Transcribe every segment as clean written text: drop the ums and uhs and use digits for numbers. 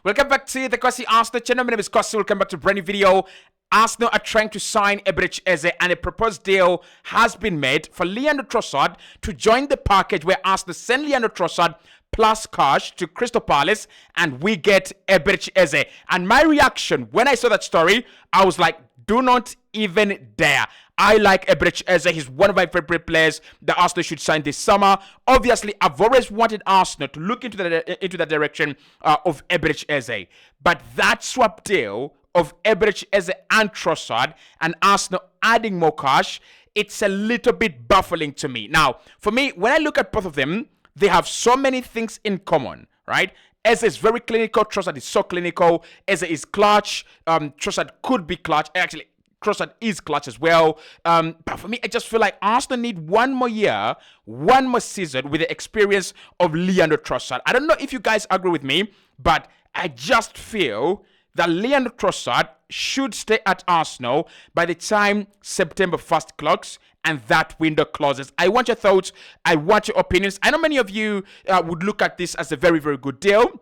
Welcome back to the Cossy Arsenal channel. My name is Cossy. Welcome back to a brand new video. Arsenal are trying to sign EZE, and a proposed deal has been made for Leandro Trossard to join the package where Arsenal send Leandro Trossard plus cash to Crystal Palace and we get EZE. And my reaction when I saw that story, I was like, do not even dare. I like EZE. He's one of my favorite players that Arsenal should sign this summer. Obviously, I've always wanted Arsenal to look into the direction of EZE. But that swap deal of EZE and Trossard and Arsenal adding more cash, it's a little bit baffling to me. Now, for me, when I look at both of them, they have so many things in common, right? EZE is very clinical. Trossard is so clinical. EZE is clutch. Trossard could be clutch. Actually, Trossard is clutch as well. But for me, I just feel like Arsenal need one more year, one more season with the experience of Leandro Trossard. I don't know if you guys agree with me, but I just feel that Leandro Trossard should stay at Arsenal by the time September 1st clocks and that window closes. I want your thoughts. I want your opinions. I know many of you would look at this as a very, very good deal.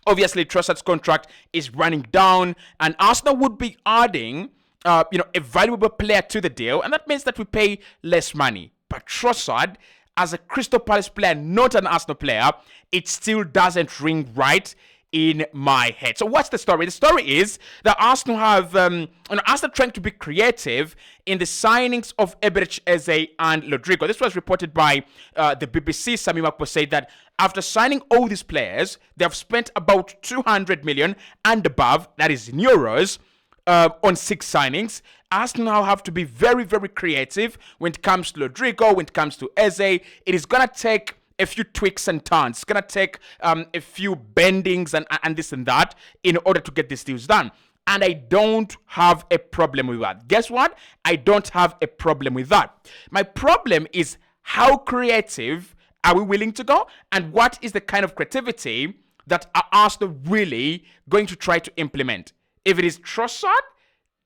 Obviously, Trossard's contract is running down, and Arsenal would be adding a valuable player to the deal, and that means that we pay less money. But Trossard, as a Crystal Palace player, not an Arsenal player, it still doesn't ring right in my head. So what's the story? The story is that Arsenal have Arsenal trying to be creative in the signings of EZE and Rodrigo. This was reported by the BBC. Sami Makpo said that after signing all these players, they have spent about 200 million and above, that is in euros, on 6 signings. Arsenal now have to be very, very creative when it comes to Rodrigo, when it comes to EZE. It is going to take a few tweaks and turns. It's going to take a few bendings and this and that in order to get these deals done. And I don't have a problem with that. Guess what? I don't have a problem with that. My problem is how creative are we willing to go? And what is the kind of creativity that Arsenal really going to try to implement? If it is Trossard,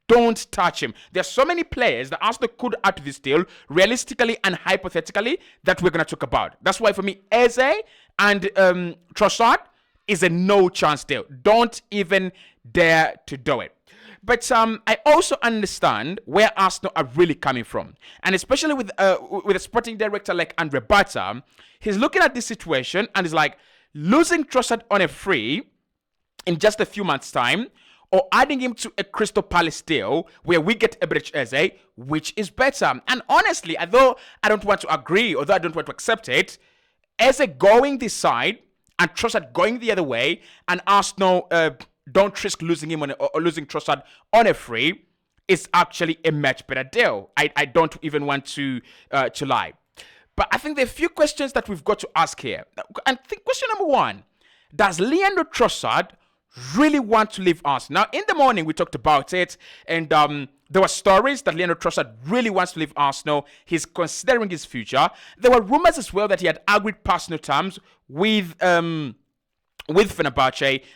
don't touch him. There are so many players that Arsenal could add to this deal, realistically and hypothetically, that we're going to talk about. That's why for me, EZE and Trossard is a no chance deal. Don't even dare to do it. But I also understand where Arsenal are really coming from. And especially with a sporting director like Andre Bata, he's looking at this situation and he's like, losing Trossard on a free in just a few months' time, or adding him to a Crystal Palace deal where we get EZE, which is better. And honestly, although I don't want to agree, although I don't want to accept it, EZE going this side and Trossard going the other way, and Arsenal don't risk losing him or losing Trossard on a free, is actually a much better deal. I don't even want to lie. But I think there are a few questions that we've got to ask here. And I think question number one, does Leandro Trossard really want to leave Arsenal? Now, in the morning, we talked about it, and there were stories that Leandro Trossard really wants to leave Arsenal. He's considering his future. There were rumors as well that he had agreed personal terms with Fenerbahce.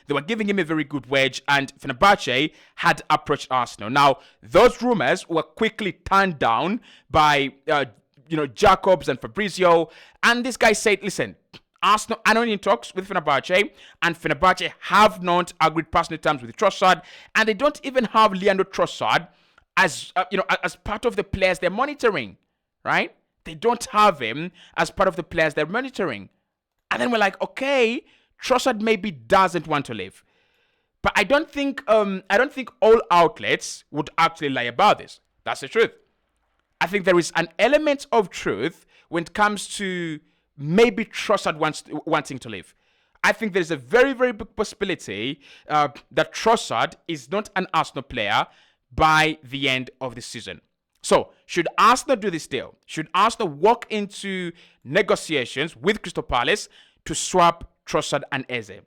They were giving him a very good wage, and Fenerbahce had approached Arsenal. Now, those rumors were quickly turned down by Jacobs and Fabrizio, and this guy said, listen, Arsenal are not in talks with Fenerbahce, and Fenerbahce have not agreed personal terms with Trossard, and they don't even have Leandro Trossard as as part of the players they're monitoring, right? They don't have him as part of the players they're monitoring, and then we're like, okay, Trossard maybe doesn't want to leave, but I don't think all outlets would actually lie about this. That's the truth. I think there is an element of truth when it comes to maybe Trossard wanting to leave. I think there's a very, very big possibility that Trossard is not an Arsenal player by the end of the season. So, should Arsenal do this deal? Should Arsenal walk into negotiations with Crystal Palace to swap Trossard and EZE?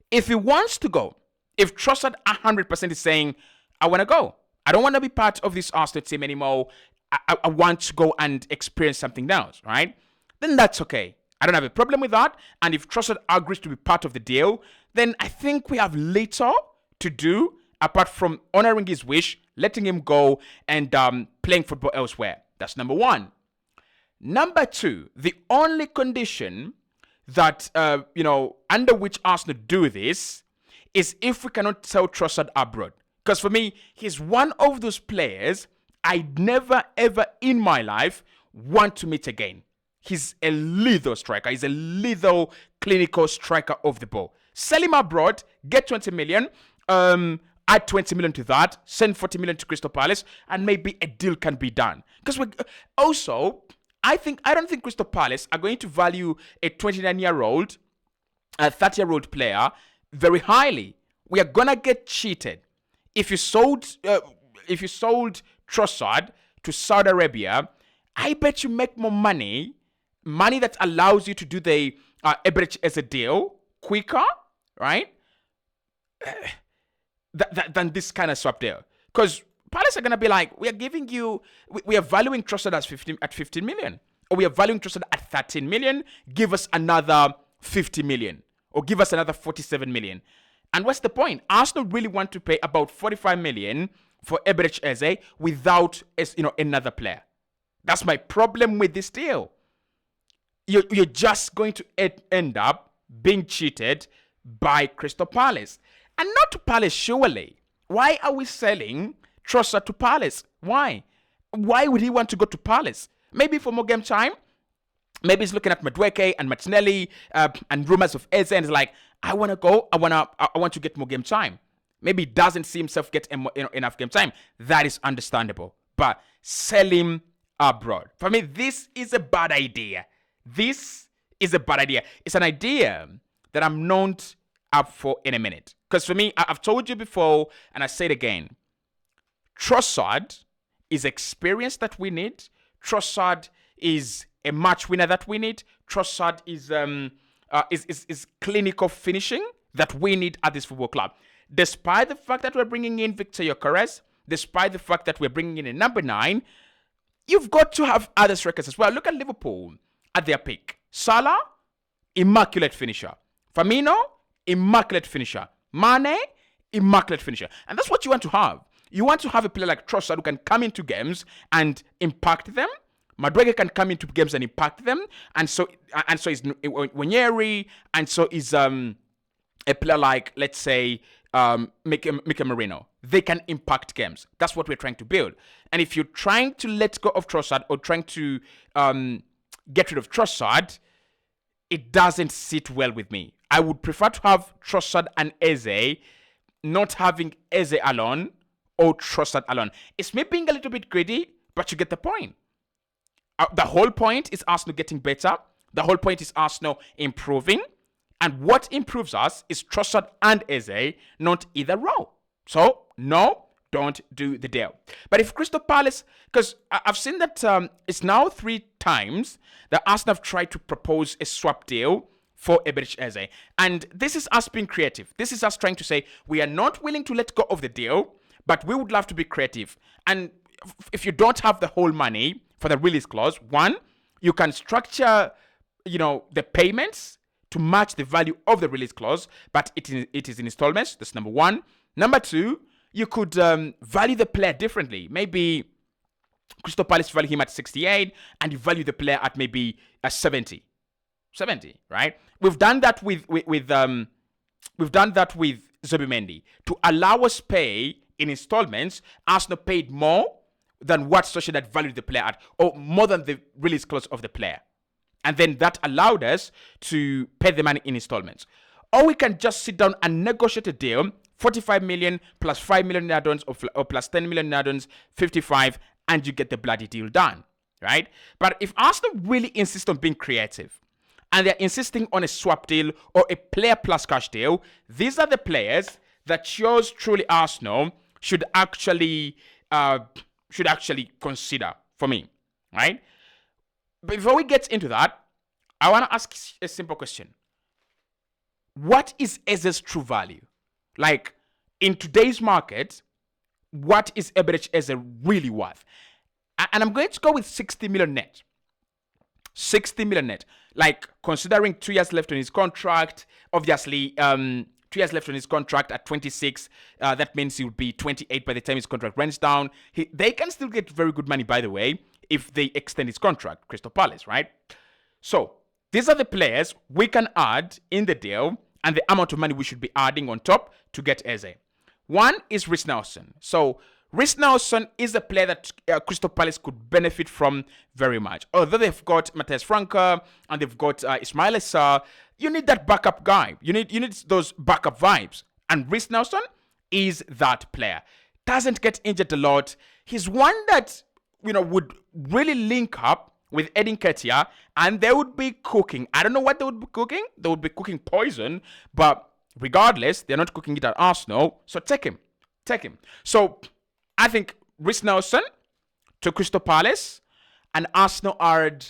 If he wants to go, if Trossard 100% is saying, I want to go, I don't want to be part of this Arsenal team anymore, I want to go and experience something else, right? Then that's okay. I don't have a problem with that. And if Trossard agrees to be part of the deal, then I think we have little to do apart from honoring his wish, letting him go, and playing football elsewhere. That's number one. Number two, the only condition that, under which Arsenal do this is if we cannot sell Trossard abroad. Because for me, he's one of those players I'd never, ever in my life want to meet again. He's a lethal striker. He's a lethal clinical striker of the ball. Sell him abroad, get 20 million, add 20 million to that, send 40 million to Crystal Palace, and maybe a deal can be done. Because also, I don't think Crystal Palace are going to value a 29-year-old, a 30-year-old player very highly. We are gonna get cheated. If you sold Trossard to Saudi Arabia, I bet you make more money that allows you to do the Ebrich as a deal quicker, right? Than this kind of swap deal. Because Palace are gonna be like, we are valuing Trossard at 15 million, or we are valuing Trossard at 13 million. Give us another 50 million, or give us another 47 million. And what's the point? Arsenal really want to pay about 45 million for Ebrich Eze without another player. That's my problem with this deal. You're just going to end up being cheated by Crystal Palace. And not to Palace, surely. Why are we selling Trossard to Palace? Why? Why would he want to go to Palace? Maybe for more game time? Maybe he's looking at Madueke and Martinelli and rumors of Eze, and he's like, I want to go. I want to get more game time. Maybe he doesn't see himself get enough game time. That is understandable. But sell him abroad. For me, this is a bad idea. This is a bad idea. It's an idea that I'm not up for in a minute. Because for me, I've told you before, and I say it again, Trossard is experience that we need. Trossard is a match winner that we need. Trossard is clinical finishing that we need at this football club. Despite the fact that we're bringing in Victor Gyökeres, despite the fact that we're bringing in a number 9, you've got to have other strikers as well. Look at Liverpool at their peak. Salah, immaculate finisher. Firmino, immaculate finisher. Mane, immaculate finisher. And that's what you want to have. You want to have a player like Trossard who can come into games and impact them. Madueke can come into games and impact them. And so is Wanyeri, and so is a player like, let's say, Mikel Merino. They can impact games. That's what we're trying to build. And if you're trying to let go of Trossard or trying to get rid of Trossard, it doesn't sit well with me. I would prefer to have Trossard and Eze, not having Eze alone or Trossard alone. It's me being a little bit greedy, but you get the point. The whole point is Arsenal getting better. The whole point is Arsenal improving. And what improves us is Trossard and Eze, not either row. So, no, don't do the deal. But if Crystal Palace, because I've seen that it's now 3 times that Arsenal have tried to propose a swap deal for Ebrich Eze. And this is us being creative. This is us trying to say, we are not willing to let go of the deal, but we would love to be creative. And if you don't have the whole money for the release clause, one, you can structure, the payments to match the value of the release clause, but it is in installments. That's number 1. Number 2, you could value the player differently. Maybe Crystal Palace value him at 68, and you value the player at maybe 70. 70, right? We've done that with Zubimendi to allow us pay in installments. Arsenal paid more than what Sociedad valued the player at, or more than the release clause of the player. And then that allowed us to pay the money in installments. Or we can just sit down and negotiate a deal, 45 million plus 5 million in add-ons, or plus 10 million in add-ons, 55, and you get the bloody deal done, right? But if Arsenal really insist on being creative, and they're insisting on a swap deal or a player plus cash deal, these are the players that yours truly Arsenal should actually consider for me, right? But before we get into that, I want to ask a simple question. What is Eze's true value? Like, in today's market, what is Ebrich Eze really worth? And I'm going to go with 60 million net. 60 million net. Like, considering 2 years left on his contract, obviously, 2 years left on his contract at 26. That means he will be 28 by the time his contract runs down. They can still get very good money, by the way, if they extend his contract, Crystal Palace, right? So, These are the players we can add in the deal and the amount of money we should be adding on top to get EZE. One is Reece Nelson. So Reece Nelson is a player that Crystal Palace could benefit from very much. Although they've got Matthias Franca and they've got Ismail Sarr, you need that backup guy. You need those backup vibes. And Reece Nelson is that player. Doesn't get injured a lot. He's one that, would really link up with Edin Ketia and they would be cooking. I don't know what they would be cooking. They would be cooking poison. But regardless, they're not cooking it at Arsenal. So take him. So I think Reece Nelson to Crystal Palace and Arsenal add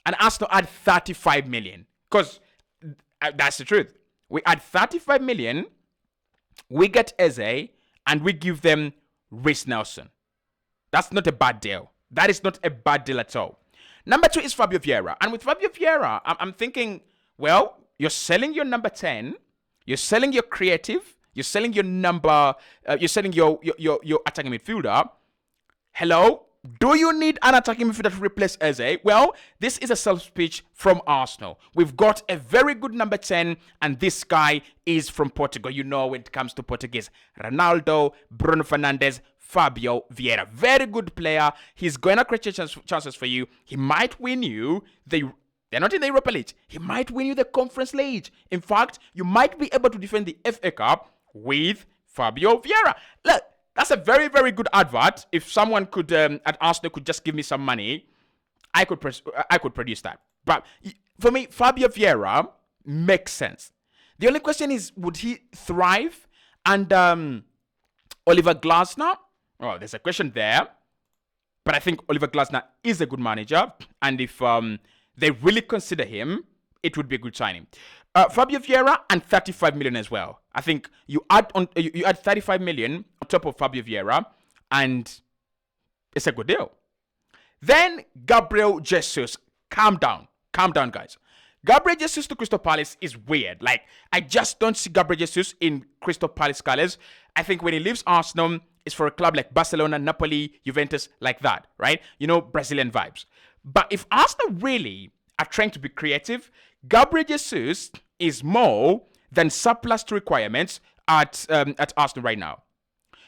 35 million. Because that's the truth. We add 35 million, we get EZE, and we give them Reece Nelson. That's not a bad deal. That is not a bad deal at all. Number 2 is Fabio Vieira. And with Fabio Vieira, I'm thinking, well, you're selling your number 10, you're selling your creative, you're selling your you're selling your attacking midfielder. Hello? Do you need an attacking midfielder to replace EZE? Well, this is a self-speech from Arsenal. We've got a very good number 10, and this guy is from Portugal. When it comes to Portuguese, Ronaldo, Bruno Fernandes, Fabio Vieira. Very good player. He's going to create chances for you. He might win you they're not in the Europa League. He might win you the Conference League. In fact, you might be able to defend the FA Cup with Fabio Vieira. Look, that's a very, very good advert. If someone could, at Arsenal, could just give me some money, I could produce that. But for me, Fabio Vieira makes sense. The only question is, would he thrive under Oliver Glasner? Oh, there's a question there. But I think Oliver Glasner is a good manager. And if they really consider him, it would be a good signing. Fabio Vieira and 35 million as well. I think you add 35 million on top of Fabio Vieira, and it's a good deal. Then Gabriel Jesus. Calm down, guys. Gabriel Jesus to Crystal Palace is weird. Like, I just don't see Gabriel Jesus in Crystal Palace colours. I think when he leaves Arsenal, it's for a club like Barcelona, Napoli, Juventus, like that, right? Brazilian vibes. But if Arsenal really are trying to be creative, Gabriel Jesus is more than surplus to requirements at Arsenal right now.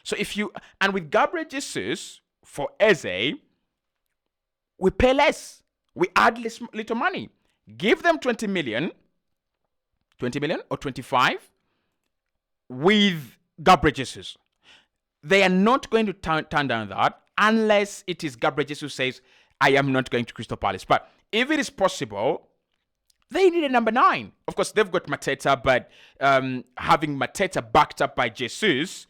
So with Gabriel Jesus for EZE, we pay less. We add little money. Give them 20 million or 25 with Gabriel Jesus. They are not going to turn down that unless it is Gabriel Jesus who says, I am not going to Crystal Palace. But if it is possible, they need a number 9. Of course, they've got Mateta, but having Mateta backed up by Jesus,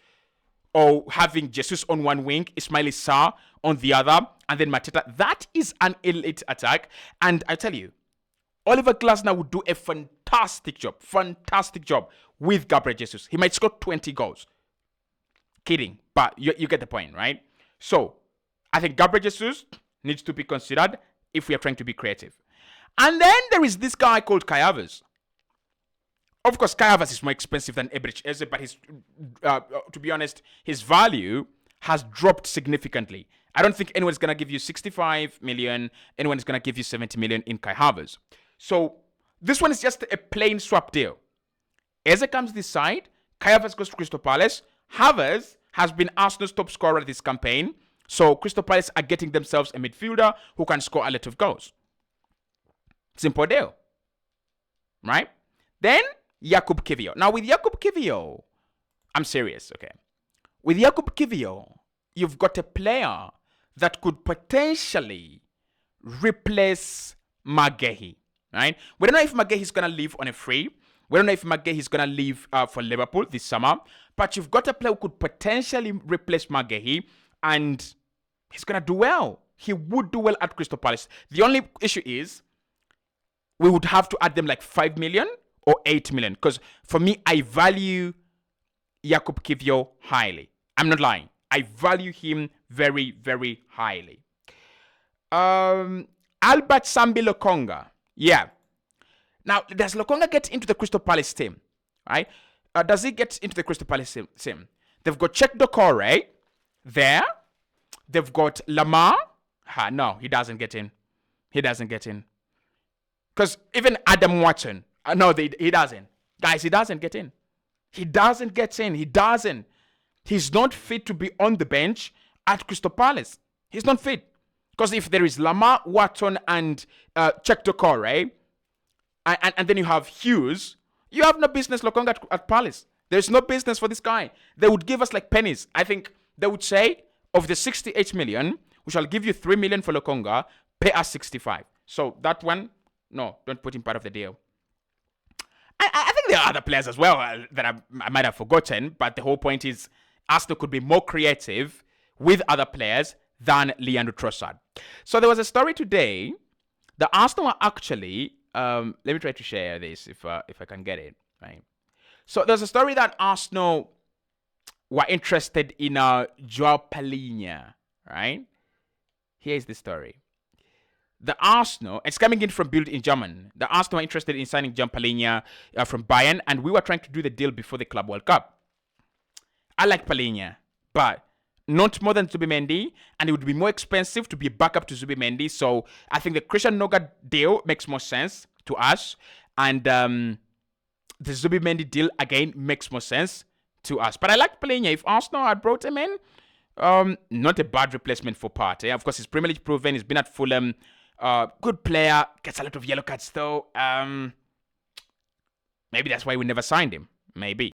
or having Jesus on one wing, Ismail Sarr on the other, and then Mateta, that is an elite attack. And I tell you, Oliver Glasner would do a fantastic job with Gabriel Jesus. He might score 20 goals. Kidding, but you get the point, right? So, I think Gabriel Jesus needs to be considered if we are trying to be creative. And then there is this guy called Kai Havertz. Of course, Kai Havertz is more expensive than Ebrich Eze, but to be honest, his value has dropped significantly. I don't think anyone's going to give you 65 million. Anyone is going to give you 70 million in Kai Havertz. So this one is just a plain swap deal. Eze comes this side. Kai Havertz goes to Crystal Palace. Havertz has been Arsenal's top scorer this campaign. So Crystal Palace are getting themselves a midfielder who can score a lot of goals. Simple deal. Right? Then, Jakub Kiwior. Now, with Jakub Kiwior, I'm serious, okay? With Jakub Kiwior, you've got a player that could potentially replace Maguire, right? We don't know if Maguire is going to leave on a free. We don't know if Maguire is going to leave for Liverpool this summer. But you've got a player who could potentially replace Maguire, and he's going to do well. He would do well at Crystal Palace. The only issue is we would have to add them like 5 million or 8 million. Because for me, I value Jakub Kiwior highly. I'm not lying. I value him very, very highly. Albert Sambi Lokonga. Yeah. Now, does Lokonga get into the Crystal Palace team? Right? Does he get into the Crystal Palace team? They've got Czech Dokore there. They've got Lamar. No, he doesn't get in. He doesn't get in. Because even Adam Watson, no, he doesn't. Guys, he doesn't get in. He doesn't get in. He doesn't. He's not fit to be on the bench at Crystal Palace. He's not fit. Because if there is Lamar, Watson, and Chektokore, and then you have Hughes, you have no business Lokonga at Palace. There's no business for this guy. They would give us like pennies. I think they would say, of the 68 million, we shall give you 3 million for Lokonga, pay us 65. So that one, no, don't put him part of the deal. I think there are other players as well that I might have forgotten, but the whole point is Arsenal could be more creative with other players than Leandro Trossard. So there was a story today that Arsenal are actually, let me try to share this if I can get it, right? So there's a story that Arsenal were interested in Joao Palhinha, right? Here's the story. The Arsenal, it's coming in from Bild in German. The Arsenal are interested in signing Joao Palhinha from Bayern, and we were trying to do the deal before the Club World Cup. I like Palhinha, but not more than Zubimendi, and it would be more expensive to be a backup to Zubimendi. So I think the Christian Noga deal makes more sense to us, and the Zubimendi deal again makes more sense to us. But I like Palhinha. If Arsenal had brought him in, not a bad replacement for Partey. Of course, he's Premier League proven. He's been at Fulham. Good player. Gets a lot of yellow cards though. Maybe that's why we never signed him. Maybe.